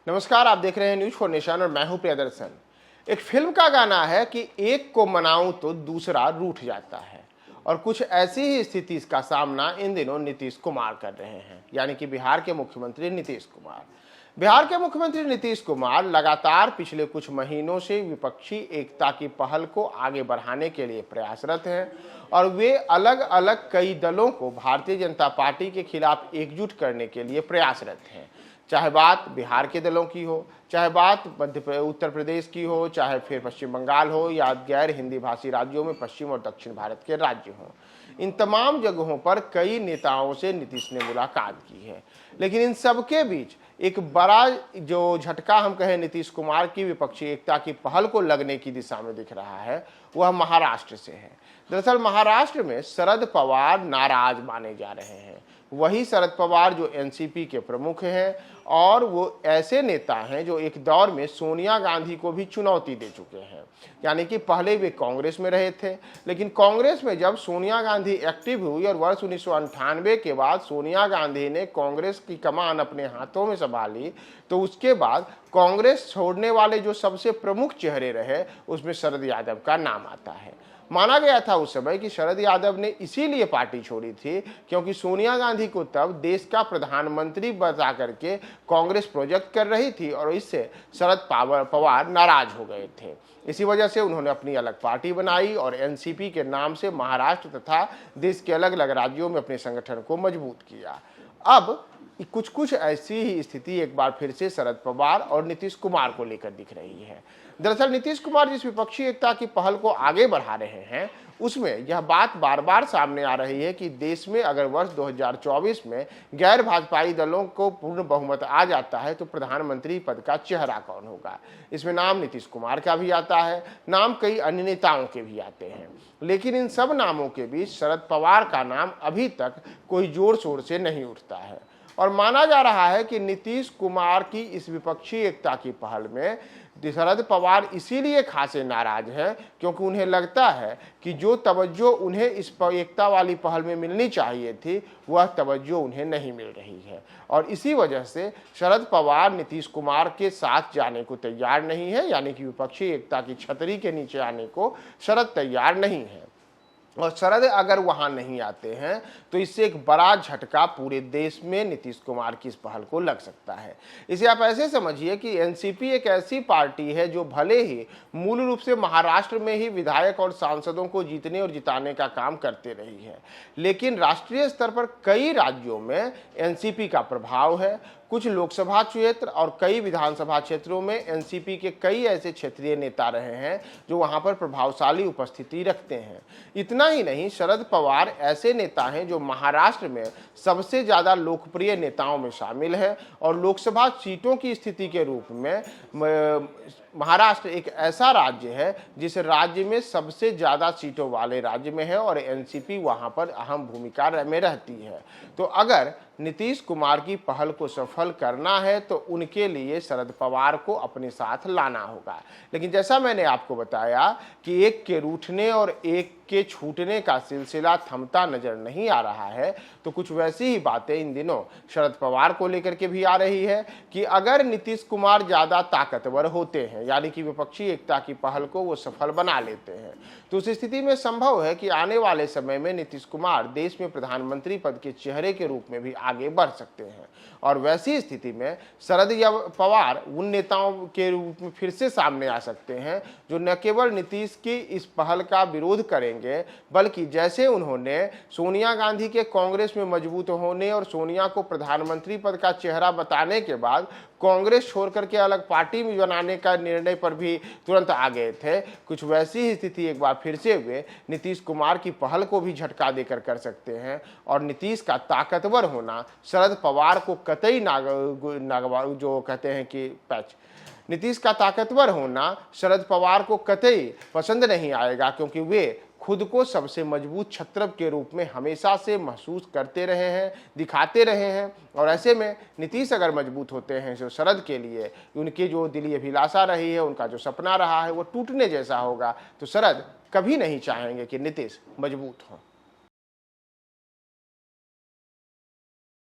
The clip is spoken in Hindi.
नमस्कार, आप देख रहे हैं न्यूज फॉर नेशन और मैं हूं प्रियदर्शन। एक फिल्म का गाना है कि एक को मनाऊं तो दूसरा रूठ जाता है, और कुछ ऐसी ही स्थिति का सामना इन दिनों नीतीश कुमार कर रहे हैं, यानी कि बिहार के मुख्यमंत्री नीतीश कुमार। बिहार के मुख्यमंत्री नीतीश कुमार लगातार पिछले कुछ महीनों से विपक्षी एकता की पहल को आगे बढ़ाने के लिए प्रयासरत हैं, और वे अलग अलग कई दलों को भारतीय जनता पार्टी के खिलाफ एकजुट करने के लिए प्रयासरत हैं। चाहे बात बिहार के दलों की हो, चाहे बात उत्तर प्रदेश की हो, चाहे फिर पश्चिम बंगाल हो, या गैर हिंदी भाषी राज्यों में पश्चिम और दक्षिण भारत के राज्य हों, इन तमाम जगहों पर कई नेताओं से नीतीश ने मुलाकात की है। लेकिन इन सबके बीच एक बड़ा जो झटका हम कहें नीतीश कुमार की विपक्षी एकता की पहल को लगने की दिशा में दिख रहा है, वह महाराष्ट्र से है। दरअसल महाराष्ट्र में शरद पवार नाराज माने जा रहे हैं। वही शरद पवार जो एनसीपी के प्रमुख हैं, और वो ऐसे नेता हैं जो एक दौर में सोनिया गांधी को भी चुनौती दे चुके हैं। यानी कि पहले वे कांग्रेस में रहे थे, लेकिन कांग्रेस में जब सोनिया गांधी एक्टिव हुई और वर्ष 1998 के बाद सोनिया गांधी ने कांग्रेस की कमान अपने हाथों में संभाली, तो उसके बाद कांग्रेस छोड़ने वाले जो सबसे प्रमुख चेहरे रहे उसमें शरद यादव का नाम आता है। माना गया था उस समय कि शरद यादव ने इसीलिए पार्टी छोड़ी थी क्योंकि सोनिया गांधी को तब देश का प्रधानमंत्री बता करके कांग्रेस प्रोजेक्ट कर रही थी, और इससे शरद पवार नाराज हो गए थे। इसी वजह से उन्होंने अपनी अलग पार्टी बनाई और एनसीपी के नाम से महाराष्ट्र तथा देश के अलग अलग राज्यों में अपने संगठन को मजबूत किया। अब कुछ ऐसी ही स्थिति एक बार फिर से शरद पवार और नीतीश कुमार को लेकर दिख रही है। दरअसल नीतीश कुमार जिस विपक्षी एकता की पहल को आगे बढ़ा रहे हैं, उसमें यह बात बार बार सामने आ रही है कि देश में अगर वर्ष 2024 में गैर भाजपाई दलों को पूर्ण बहुमत आ जाता है तो प्रधानमंत्री पद का चेहरा कौन होगा। इसमें नाम नीतीश कुमार का भी आता है, नाम कई अन्य नेताओं के भी आते हैं, लेकिन इन सब नामों के बीच शरद पवार का नाम अभी तक कोई जोर शोर से नहीं उठता है। और माना जा रहा है कि नीतीश कुमार की इस विपक्षी एकता की पहल में शरद पवार इसीलिए खासे नाराज हैं क्योंकि उन्हें लगता है कि जो तवज्जो उन्हें इस एकता वाली पहल में मिलनी चाहिए थी, वह तवज्जो उन्हें नहीं मिल रही है, और इसी वजह से शरद पवार नीतीश कुमार के साथ जाने को तैयार नहीं है। यानी कि विपक्षी एकता की छतरी के नीचे आने को शरद तैयार नहीं है, और शरद अगर वहां नहीं आते हैं तो इससे एक बड़ा झटका पूरे देश में नीतीश कुमार की इस पहल को लग सकता है। इसे आप ऐसे समझिए कि एनसीपी एक ऐसी पार्टी है जो भले ही मूल रूप से महाराष्ट्र में ही विधायक और सांसदों को जीतने और जिताने का काम करते रही है, लेकिन राष्ट्रीय स्तर पर कई राज्यों में एनसीपी का प्रभाव है। कुछ लोकसभा क्षेत्र और कई विधानसभा क्षेत्रों में एनसीपी के कई ऐसे क्षेत्रीय नेता रहे हैं जो वहां पर प्रभावशाली उपस्थिति रखते हैं। इतना ही नहीं, शरद पवार ऐसे नेता हैं जो महाराष्ट्र में सबसे ज्यादा लोकप्रिय नेताओं में शामिल है, और लोकसभा सीटों की स्थिति के रूप में महाराष्ट्र एक ऐसा राज्य है जिस राज्य में सबसे ज्यादा सीटों वाले राज्य में है, और एनसीपी वहां पर अहम भूमिका में रहती है। तो अगर नीतीश कुमार की पहल को सफल करना है तो उनके लिए शरद पवार को अपने साथ लाना होगा। लेकिन जैसा मैंने आपको बताया कि एक के रूठने और एक के छूटने का सिलसिला थमता नजर नहीं आ रहा है, तो कुछ वैसी ही बातें इन दिनों शरद पवार को लेकर के भी आ रही है कि अगर नीतीश कुमार ज्यादा ताकतवर होते हैं, यानी कि विपक्षी एकता की पहल को वो सफल बना लेते हैं, तो उस स्थिति में संभव है कि आने वाले समय में नीतीश कुमार देश में प्रधानमंत्री पद के चेहरे के रूप में भी आगे बढ़ सकते हैं। और वैसी स्थिति में शरद पवार उन नेताओं के रूप में फिर से सामने आ सकते हैं जो न केवल नीतीश की इस पहल का विरोध करेंगे, बल्कि जैसे उन्होंने सोनिया गांधी के कांग्रेस में मजबूत होने और सोनिया को प्रधानमंत्री पद का चेहरा बताने के बाद कांग्रेस छोड़ करके अलग पार्टी में बनाने का निर्णय पर भी तुरंत आ गए थे, कुछ वैसी ही स्थिति एक बार फिर से वे नीतीश कुमार की पहल को भी झटका देकर कर सकते हैं। और नीतीश का ताकतवर होना शरद पवार को कतई जो कहते हैं कि पैच नीतीश का ताकतवर होना शरद पवार को कतई पसंद नहीं आएगा, क्योंकि वे खुद को सबसे मजबूत छत्रप के रूप में हमेशा से महसूस करते रहे हैं, दिखाते रहे हैं। और ऐसे में नीतीश अगर मजबूत होते हैं तो शरद के लिए उनकी जो दिली अभिलाषा रही है, उनका जो सपना रहा है, वो टूटने जैसा होगा। तो शरद कभी नहीं चाहेंगे कि नीतीश मजबूत हों।